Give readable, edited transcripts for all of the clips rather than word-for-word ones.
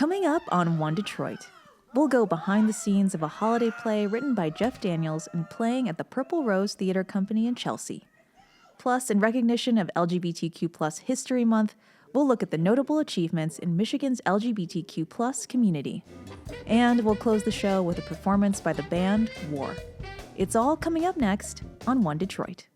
Coming up on One Detroit, we'll go behind the scenes of a holiday play written by Jeff Daniels and playing at the Purple Rose Theater Company in Chelsea. Plus, in recognition of LGBTQ History Month, we'll look at the notable achievements in Michigan's LGBTQ community. And we'll close the show with a performance by the band War. It's all coming up next on One Detroit.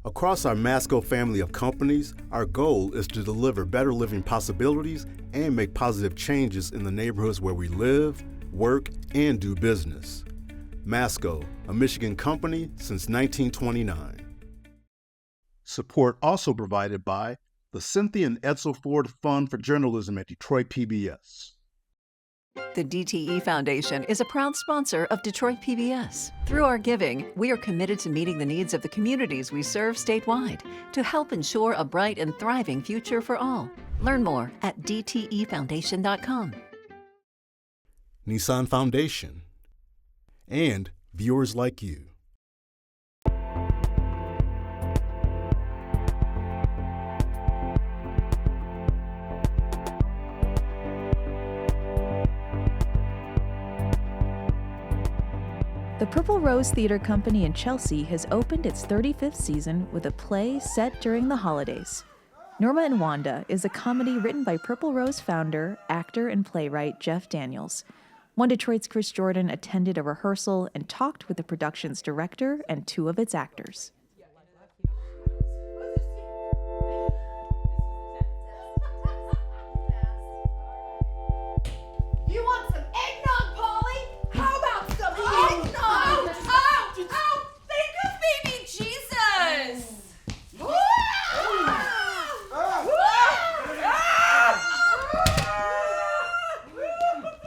Across our Masco family of companies, our goal is to deliver better living possibilities and make positive changes in the neighborhoods where we live, work, and do business. Masco, a Michigan company since 1929. Support also provided by the Cynthia and Edsel Ford Fund for Journalism at Detroit PBS. The DTE Foundation is a proud sponsor of Detroit PBS. Through our giving, we are committed to meeting the needs of the communities we serve statewide to help ensure a bright and thriving future for all. Learn more at dtefoundation.com. Nissan Foundation, and viewers like you. The Purple Rose Theater Company in Chelsea has opened its 35th season with a play set during the holidays. Norma and Wanda is a comedy written by Purple Rose founder, actor, and playwright Jeff Daniels. One Detroit's Chris Jordan attended a rehearsal and talked with the production's director and two of its actors. You want some eggnog, Polly? How about some eggnog? Oh, think of baby Jesus!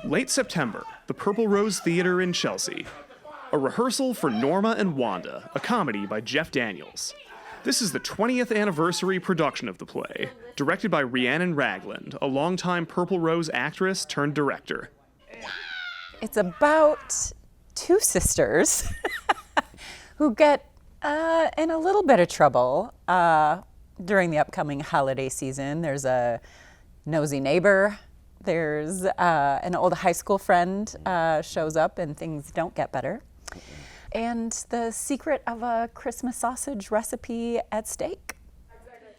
Late September, the Purple Rose Theater in Chelsea. A rehearsal for Norma and Wanda, a comedy by Jeff Daniels. This is the 20th anniversary production of the play, directed by Rhiannon Ragland, a longtime Purple Rose actress turned director. It's about two sisters who get in a little bit of trouble during the upcoming holiday season. There's a nosy neighbor. There's an old high school friend shows up and things don't get better. And the secret of a Christmas sausage recipe at stake.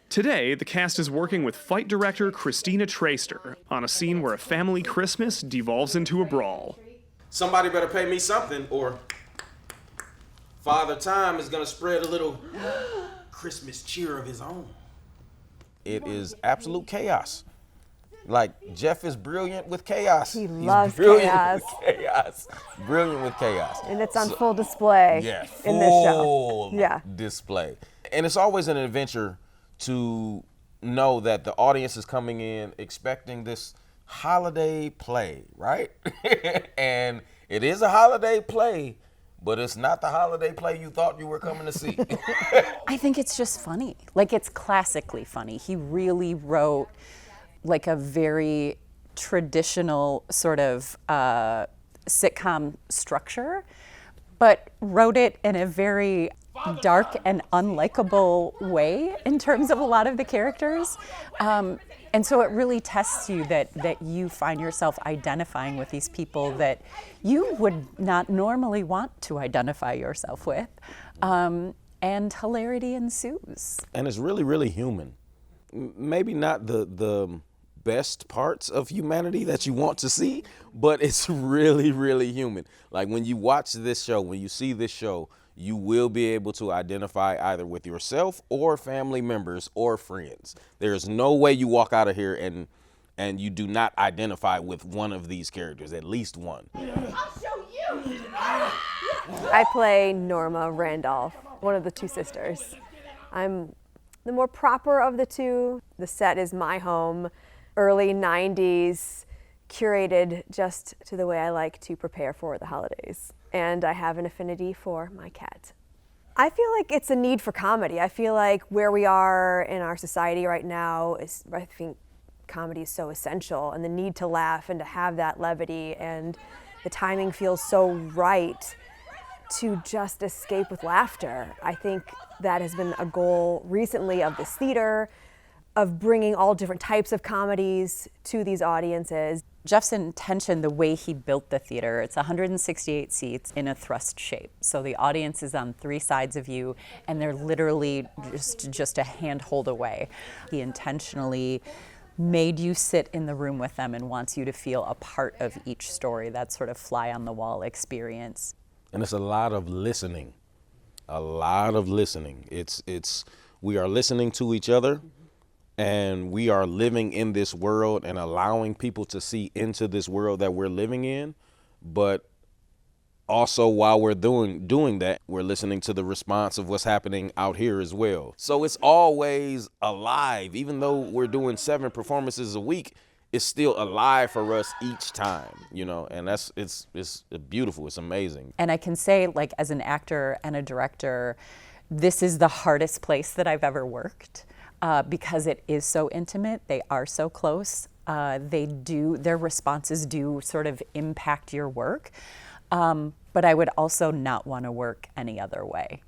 Today, the cast is working with fight director Christina Traister on a scene where a family Christmas devolves into a brawl. Somebody better pay me something, or Father Time is gonna spread a little Christmas cheer of his own. It is absolute chaos. Like, Jeff is brilliant with chaos. He loves chaos. Brilliant with chaos. And it's on full display in this show. Yeah. Display. And it's always an adventure to know that the audience is coming in expecting this holiday play, right? And it is a holiday play, but it's not the holiday play you thought you were coming to see. I think it's just funny. Like, it's classically funny. He really wrote like a very traditional sort of sitcom structure, but wrote it in a very dark and unlikable way in terms of a lot of the characters. And so it really tests you that you find yourself identifying with these people that you would not normally want to identify yourself with. And hilarity ensues. And it's really, really human. Maybe not the best parts of humanity that you want to see, but it's really, really human. Like, when you watch this show, when you see this show, you will be able to identify either with yourself or family members or friends. There's no way you walk out of here and you do not identify with one of these characters, at least one. I'll show you! I play Norma Randolph, one of the two sisters. I'm the more proper of the two. The set is my home, early 90s, curated just to the way I like to prepare for the holidays. And I have an affinity for my cat. I feel like it's a need for comedy. I feel like where we are in our society right now is, I think comedy is so essential, and the need to laugh and to have that levity, and the timing feels so right to just escape with laughter. I think that has been a goal recently of this theater, of bringing all different types of comedies to these audiences. Jeff's intention, the way he built the theater, it's 168 seats in a thrust shape. So the audience is on 3 sides of you, and they're literally just a handhold away. He intentionally made you sit in the room with them and wants you to feel a part of each story, that sort of fly on the wall experience. And it's a lot of listening, a lot of listening. We are listening to each other. And we are living in this world and allowing people to see into this world that we're living in. But also while we're doing that, we're listening to the response of what's happening out here as well. So it's always alive. Even though we're doing 7 performances a week, it's still alive for us each time, and it's beautiful. It's amazing. And I can say, like, as an actor and a director, this is the hardest place that I've ever worked. Because it is so intimate, they are so close. Their responses do sort of impact your work. But I would also not want to work any other way.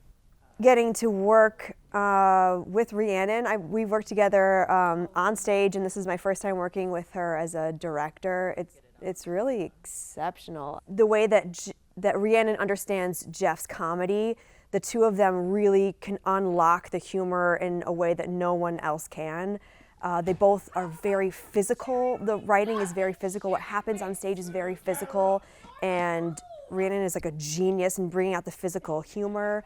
Getting to work with Rhiannon, we've worked together on stage, and this is my first time working with her as a director. It's really exceptional. The way that Rhiannon understands Jeff's comedy, the two of them really can unlock the humor in a way that no one else can. They both are very physical. The writing is very physical. What happens on stage is very physical. And Rhiannon is like a genius in bringing out the physical humor.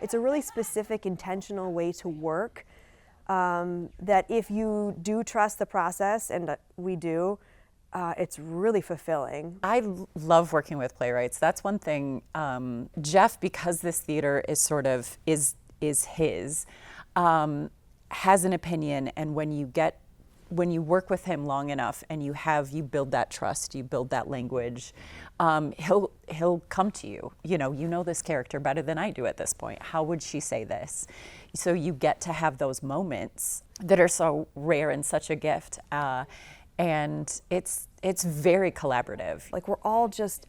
It's a really specific, intentional way to work that if you do trust the process, and we do, it's really fulfilling. I love working with playwrights. That's one thing. Jeff, because this theater is sort of is his, has an opinion, and when you work with him long enough and you build that trust, you build that language, he'll come to you. You know this character better than I do at this point. How would she say this? So you get to have those moments that are so rare and such a gift. And it's very collaborative. Like, we're all just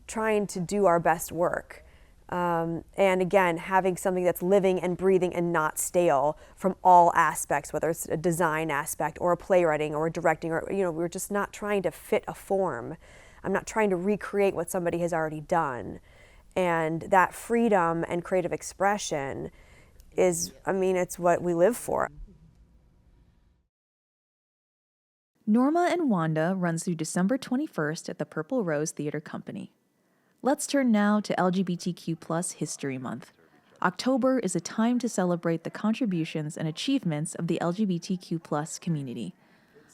trying to do our best work. And again, having something that's living and breathing and not stale from all aspects, whether it's a design aspect or a playwriting or a directing, or, we're just not trying to fit a form. I'm not trying to recreate what somebody has already done. And that freedom and creative expression is, it's what we live for. Norma and Wanda runs through December 21st at the Purple Rose Theater Company. Let's turn now to LGBTQ History Month. October is a time to celebrate the contributions and achievements of the LGBTQ community.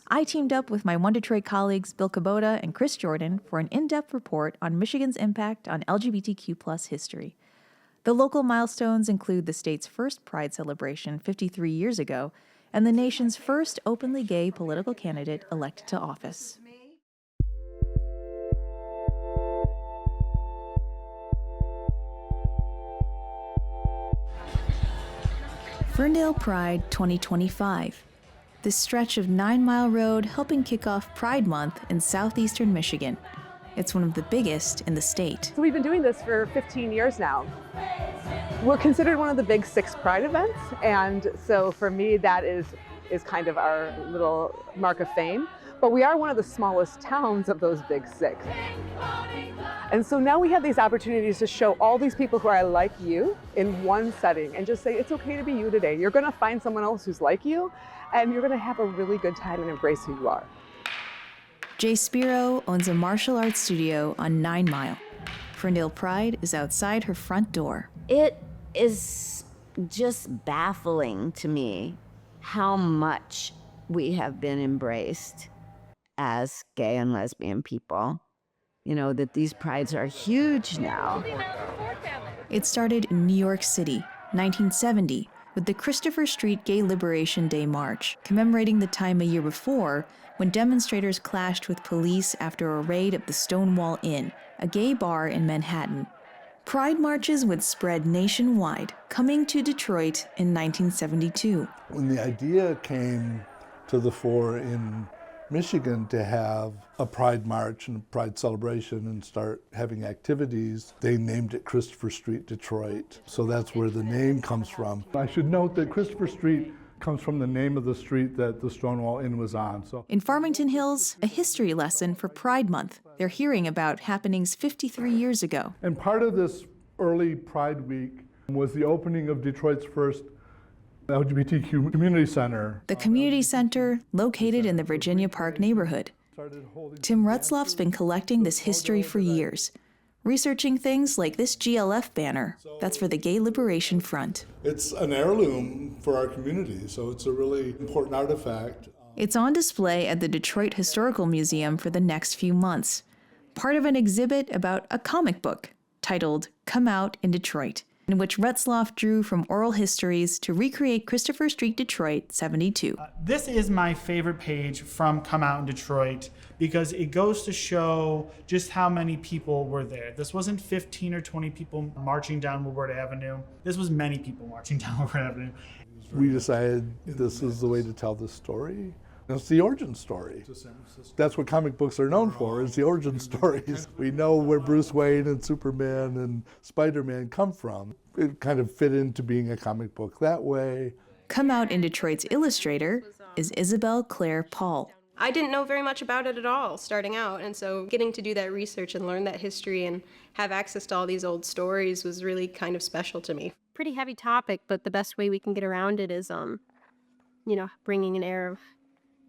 I teamed up with my One Detroit colleagues Bill Kubota and Chris Jordan for an in-depth report on Michigan's impact on LGBTQ history. The local milestones include the state's first Pride celebration 53 years ago, and the nation's first openly gay political candidate elected to office. Ferndale Pride 2025. This stretch of 9 Mile Road helping kick off Pride Month in southeastern Michigan. It's one of the biggest in the state. So we've been doing this for 15 years now. We're considered one of the big 6 Pride events, and so for me that is kind of our little mark of fame. But we are one of the smallest towns of those big 6. And so now we have these opportunities to show all these people who are like you in one setting and just say, it's okay to be you today. You're gonna find someone else who's like you, and you're gonna have a really good time and embrace who you are. Jay Spiro owns a martial arts studio on 9 Mile. Ferndale Pride is outside her front door. It is just baffling to me how much we have been embraced as gay and lesbian people. That these prides are huge now. It started in New York City, 1970, with the Christopher Street Gay Liberation Day March, commemorating the time a year before when demonstrators clashed with police after a raid of the Stonewall Inn, a gay bar in Manhattan. Pride marches would spread nationwide, coming to Detroit in 1972. When the idea came to the fore in Michigan to have a Pride March and a Pride celebration and start having activities, they named it Christopher Street Detroit. So that's where the name comes from. I should note that Christopher Street comes from the name of the street that the Stonewall Inn was on. So In Farmington Hills, a history lesson for Pride Month. They're hearing about happenings 53 years ago. And part of this early Pride Week was the opening of Detroit's first LGBTQ community center. The community center, located in the Virginia Park neighborhood. Tim Retzloff's been collecting this history for years, researching things like this GLF banner that's for the Gay Liberation Front. It's an heirloom for our community, so it's a really important artifact. It's on display at the Detroit Historical Museum for the next few months, part of an exhibit about a comic book titled Come Out in Detroit, in which Retzloff drew from oral histories to recreate Christopher Street, Detroit, 72. This is my favorite page from Come Out in Detroit because it goes to show just how many people were there. This wasn't 15 or 20 people marching down Woodward Avenue. This was many people marching down Woodward Avenue. We decided this is the way to tell this story. It's the origin story. That's what comic books are known for, is the origin stories. We know where Bruce Wayne and Superman and Spider-Man come from. It kind of fit into being a comic book that way. Come Out in Detroit's illustrator is Isabel Claire Paul. I didn't know very much about it at all starting out, and so getting to do that research and learn that history and have access to all these old stories was really kind of special to me. Pretty heavy topic, but the best way we can get around it is, bringing an air of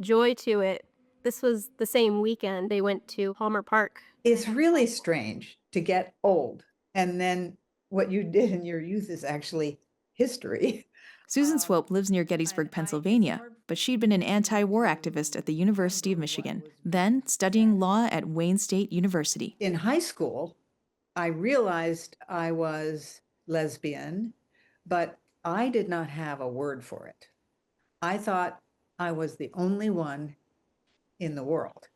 joy to it. This was the same weekend they went to Palmer Park. It's really strange to get old, and then what you did in your youth is actually history. Susan Swope lives near Gettysburg, Pennsylvania, but she'd been an anti-war activist at the University of Michigan, then studying law at Wayne State University. In high school, I realized I was lesbian, but I did not have a word for it. I thought I was the only one in the world.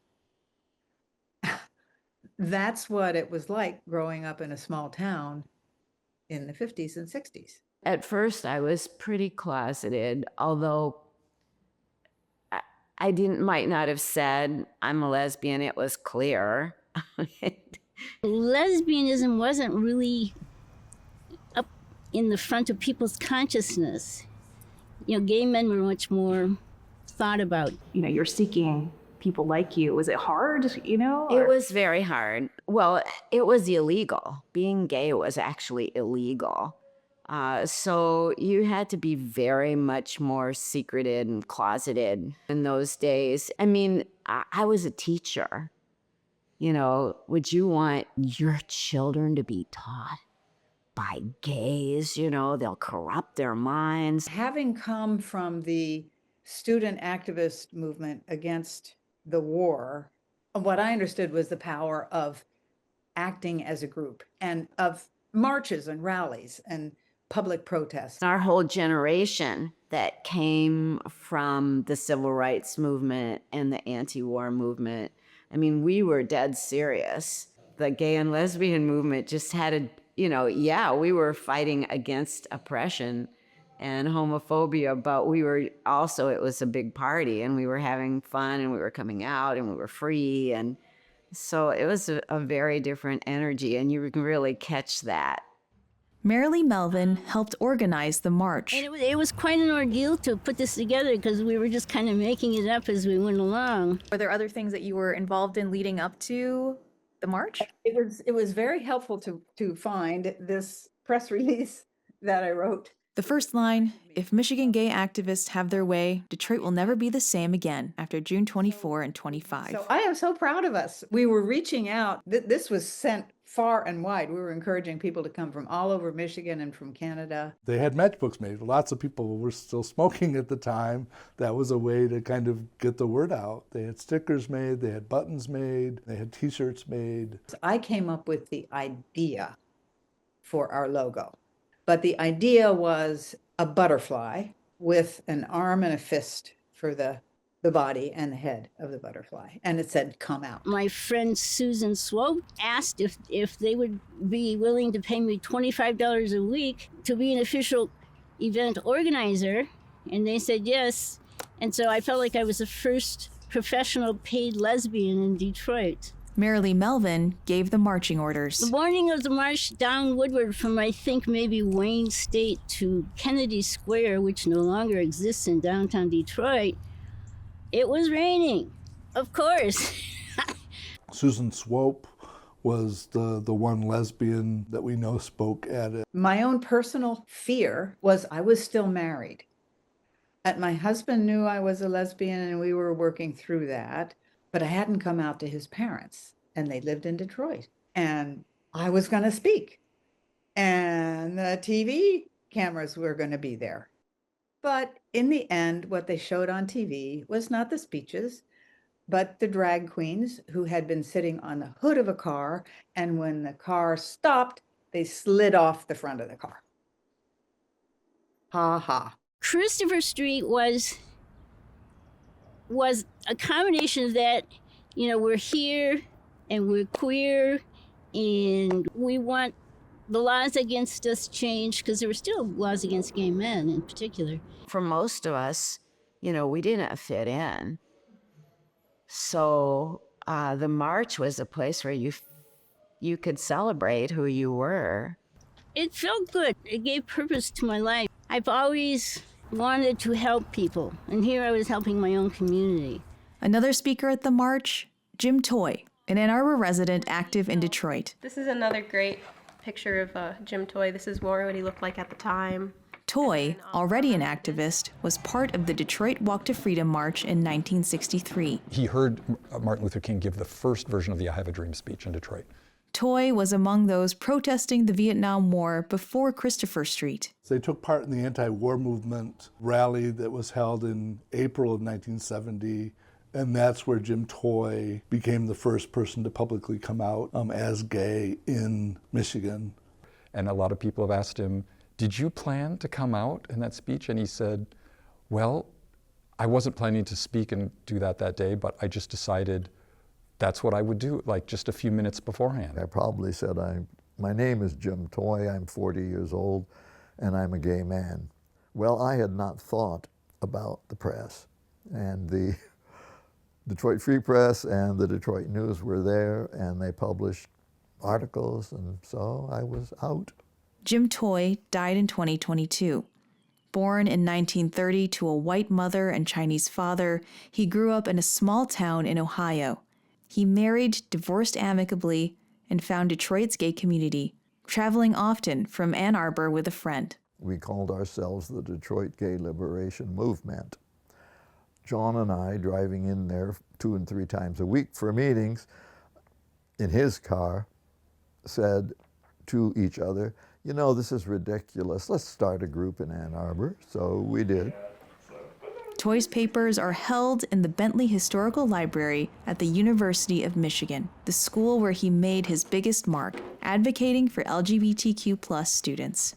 That's what it was like growing up in a small town in the 50s and 60s. At first, I was pretty closeted, although I might not have said I'm a lesbian. It was clear. Lesbianism wasn't really up in the front of people's consciousness. Gay men were much more thought about. You're seeking people like you. Was it hard, It was very hard. Well, it was illegal. Being gay was actually illegal. So you had to be very much more secreted and closeted in those days. I mean, I was a teacher. Would you want your children to be taught by gays? They'll corrupt their minds. Having come from the student activist movement against the war, what I understood was the power of acting as a group and of marches and rallies and public protests. Our whole generation that came from the civil rights movement and the anti-war movement, I mean, we were dead serious. The gay and lesbian movement just had we were fighting against oppression and homophobia, but we were also, it was a big party and we were having fun and we were coming out and we were free. And so it was a very different energy, and you can really catch that. Marilee Melvin helped organize the march. And it was quite an ordeal to put this together because we were just kind of making it up as we went along. Were there other things that you were involved in leading up to the march? It was very helpful to find this press release that I wrote. The first line, if Michigan gay activists have their way, Detroit will never be the same again after June 24 and 25. So I am so proud of us. We were reaching out. This was sent far and wide. We were encouraging people to come from all over Michigan and from Canada. They had matchbooks made. Lots of people were still smoking at the time. That was a way to kind of get the word out. They had stickers made, they had buttons made, they had t-shirts made. I came up with the idea for our logo. But the idea was a butterfly with an arm and a fist for the body and the head of the butterfly. And it said, come out. My friend Susan Swope asked if they would be willing to pay me $25 a week to be an official event organizer. And they said yes. And so I felt like I was the first professional paid lesbian in Detroit. Marilee Melvin gave the marching orders. The morning of the march down Woodward from, I think, maybe Wayne State to Kennedy Square, which no longer exists in downtown Detroit, it was raining, of course. Susan Swope was the one lesbian that we know spoke at it. My own personal fear was I was still married. And my husband knew I was a lesbian and we were working through that, but I hadn't come out to his parents and they lived in Detroit. And I was going to speak and the TV cameras were going to be there. But in the end, what they showed on TV was not the speeches, but the drag queens who had been sitting on the hood of a car. And when the car stopped, they slid off the front of the car. Ha ha. Christopher Street was a combination of that, you know, we're here and we're queer and we want the laws against us changed, because there were still laws against gay men in particular. For most of us, you know, we didn't fit in. So the march was a place where you could celebrate who you were. It felt good. It gave purpose to my life. I've always wanted to help people, and here I was helping my own community. Another speaker at the march, Jim Toy, an Ann Arbor resident active in Detroit. This is another great picture of Jim Toy. This is more what he looked like at the time. Toy, already an activist, was part of the Detroit Walk to Freedom March in 1963. He heard Martin Luther King give the first version of the I Have a Dream speech in Detroit. Toy was among those protesting the Vietnam War before Christopher Street. They took part in the anti-war movement rally that was held in April of 1970, and that's where Jim Toy became the first person to publicly come out as gay in Michigan. And a lot of people have asked him, did you plan to come out in that speech? And he said, well, I wasn't planning to speak and do that day, but I just decided that's what I would do, like just a few minutes beforehand. I probably said, my name is Jim Toy, I'm 40 years old, and I'm a gay man. Well, I had not thought about the press, and the Detroit Free Press and the Detroit News were there, and they published articles, and so I was out. Jim Toy died in 2022. Born in 1930 to a white mother and Chinese father, he grew up in a small town in Ohio. He married, divorced amicably, and found Detroit's gay community, traveling often from Ann Arbor with a friend. We called ourselves the Detroit Gay Liberation Movement. John and I, driving in there 2 and 3 times a week for meetings, in his car, said to each other, you know, this is ridiculous. Let's start a group in Ann Arbor. So we did. Toy's papers are held in the Bentley Historical Library at the University of Michigan, the school where he made his biggest mark, advocating for LGBTQ+ students.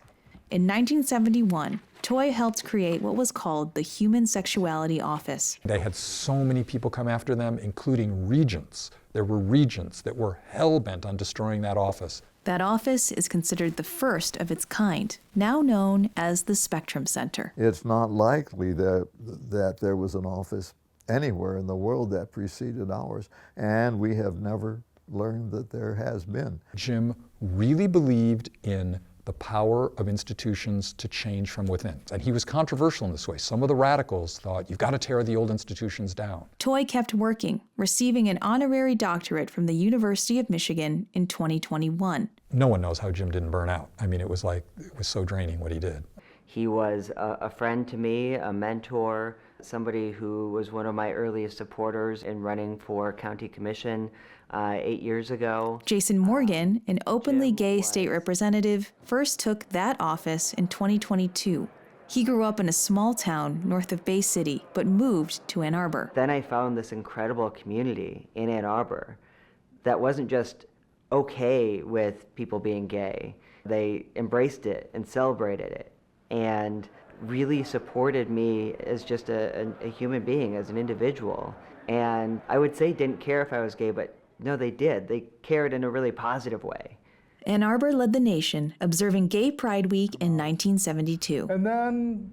In 1971, Toy helped create what was called the Human Sexuality Office. They had so many people come after them, including regents. There were regents that were hell-bent on destroying that office. That office is considered the first of its kind, now known as the Spectrum Center. It's not likely that there was an office anywhere in the world that preceded ours, and we have never learned that there has been. Jim really believed in the power of institutions to change from within. And he was controversial in this way. Some of the radicals thought, you've got to tear the old institutions down. Toy kept working, receiving an honorary doctorate from the University of Michigan in 2021. No one knows how Jim didn't burn out. I mean, it was so draining what he did. He was a friend to me, a mentor, somebody who was one of my earliest supporters in running for county commission 8 years ago. Jason Morgan, an openly gay state representative, first took that office in 2022. He grew up in a small town north of Bay City, but moved to Ann Arbor. Then I found this incredible community in Ann Arbor that wasn't just okay with people being gay. They embraced it and celebrated it and really supported me as just a human being, as an individual. And I would say didn't care if I was gay, but no, they did. They cared in a really positive way. Ann Arbor led the nation, observing Gay Pride Week in 1972. And then,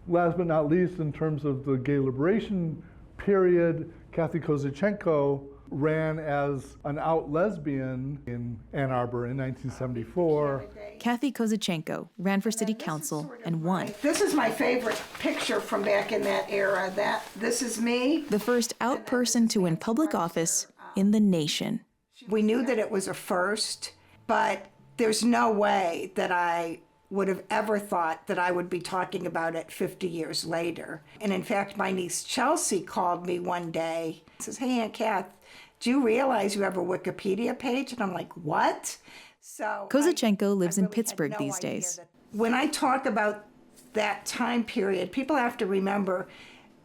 last but not least, in terms of the gay liberation period, Kathy Kozachenko ran as an out lesbian in Ann Arbor in 1974. Kathy Kozachenko ran for city council and won. This is my favorite picture from back in that era. This is me. The first out person to win public office in the nation. We knew that it was a first, but there's no way that I would have ever thought that I would be talking about it 50 years later. And in fact, my niece Chelsea called me one day and says, "Hey, Aunt Kath, do you realize you have a Wikipedia page?" And I'm like, "What?" So Kozachenko lives in Pittsburgh these days. When I talk about that time period, people have to remember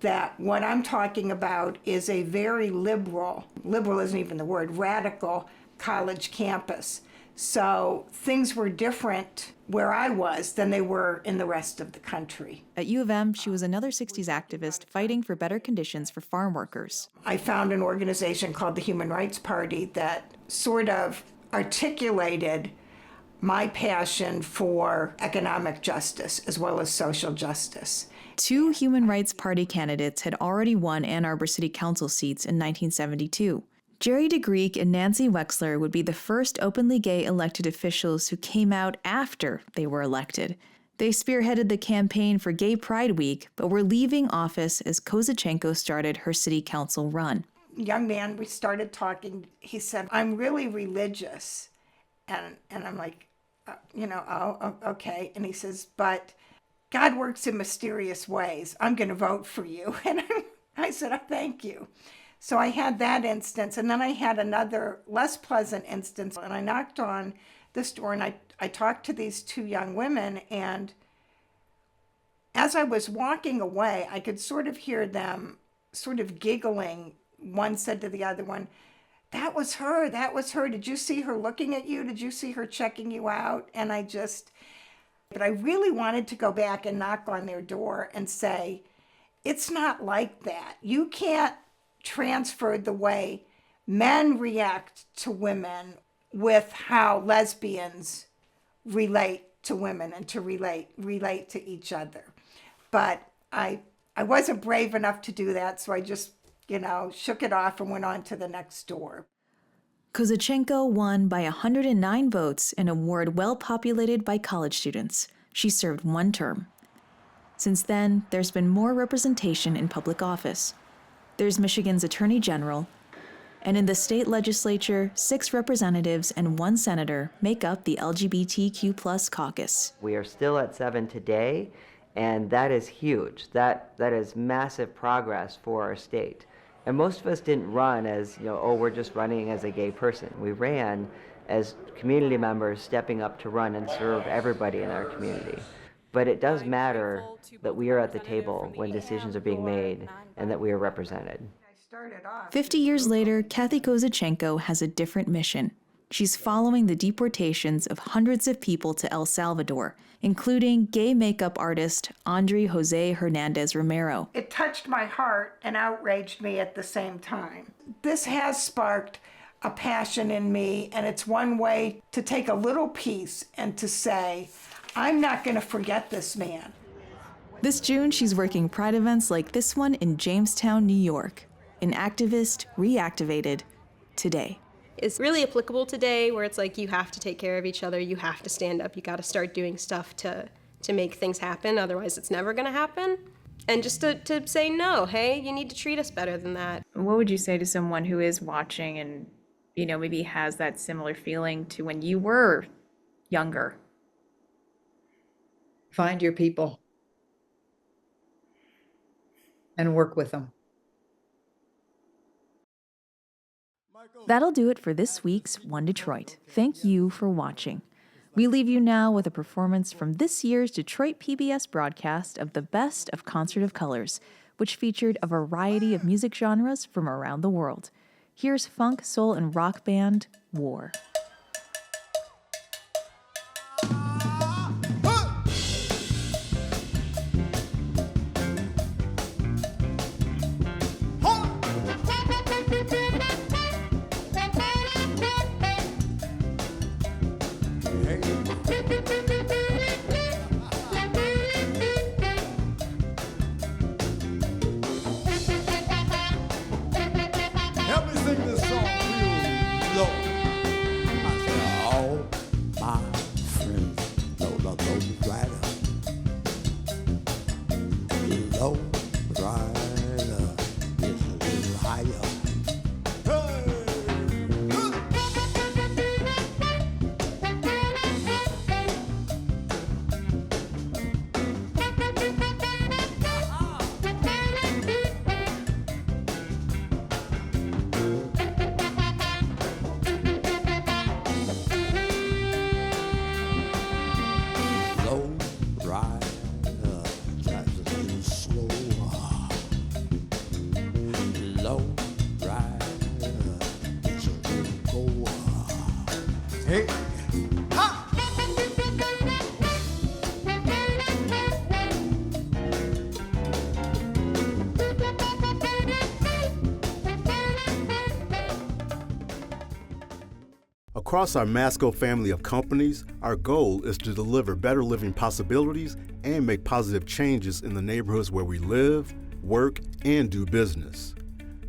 that what I'm talking about is a very liberal isn't even the word, radical college campus. So things were different where I was than they were in the rest of the country. At U of M, she was another 60s activist fighting for better conditions for farm workers. I found an organization called the Human Rights Party that sort of articulated my passion for economic justice as well as social justice. 2 Human Rights Party candidates had already won Ann Arbor City Council seats in 1972. Jerry DeGreek and Nancy Wexler would be the first openly gay elected officials who came out after they were elected. They spearheaded the campaign for Gay Pride Week, but were leaving office as Kozachenko started her city council run. Young man, we started talking. He said, "I'm really religious." And I'm like, okay. And he says, "But God works in mysterious ways. I'm going to vote for you." And I said, "Oh, thank you." So I had that instance, and then I had another less pleasant instance, and I knocked on this door, and I talked to these 2 young women, and as I was walking away, I could sort of hear them sort of giggling. One said to the other one, that was her. Did you see her looking at you? Did you see her checking you out?" And but I really wanted to go back and knock on their door and say, it's not like that. You can't transfer the way men react to women with how lesbians relate to women and to relate to each other. But I wasn't brave enough to do that, so I just, shook it off and went on to the next door. Kozachenko won by 109 votes in a ward well populated by college students. She served 1 term. Since then, there's been more representation in public office. There's Michigan's Attorney General, and in the state legislature, 6 representatives and 1 senator make up the LGBTQ+ caucus. We are still at 7 today, and that is huge. That is massive progress for our state. And most of us didn't run as, we're just running as a gay person. We ran as community members stepping up to run and serve everybody in our community. But it does matter that we are at the table when decisions are being made and that we are represented. 50 years later, Kathy Kozachenko has a different mission. She's following the deportations of hundreds of people to El Salvador, including gay makeup artist Andre Jose Hernandez Romero. It touched my heart and outraged me at the same time. This has sparked a passion in me, and it's one way to take a little piece and to say, I'm not going to forget this man. This June, she's working Pride events like this one in Jamestown, New York. An activist reactivated today. It's really applicable today, where it's like you have to take care of each other, you have to stand up, you got to start doing stuff to make things happen, otherwise it's never going to happen. And just to say, no, hey, you need to treat us better than that. What would you say to someone who is watching and, maybe has that similar feeling to when you were younger? Find your people and work with them. That'll do it for this week's One Detroit. Thank you for watching. We leave you now with a performance from this year's Detroit PBS broadcast of The Best of Concert of Colors, which featured a variety of music genres from around the world. Here's funk, soul, and rock band War. Help me sing this song. Hey. Across our Masco family of companies, our goal is to deliver better living possibilities and make positive changes in the neighborhoods where we live, work, and do business.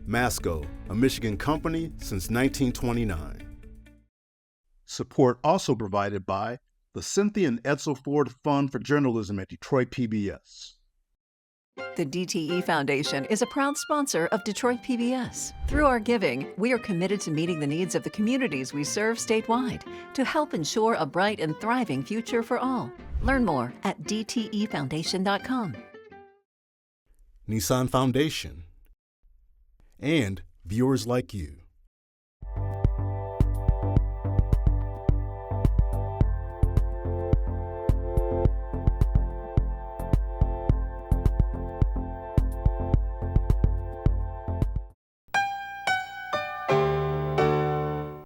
Masco, a Michigan company since 1929. Support also provided by the Cynthia and Edsel Ford Fund for Journalism at Detroit PBS. The DTE Foundation is a proud sponsor of Detroit PBS. Through our giving, we are committed to meeting the needs of the communities we serve statewide to help ensure a bright and thriving future for all. Learn more at dtefoundation.com. Nissan Foundation, and viewers like you.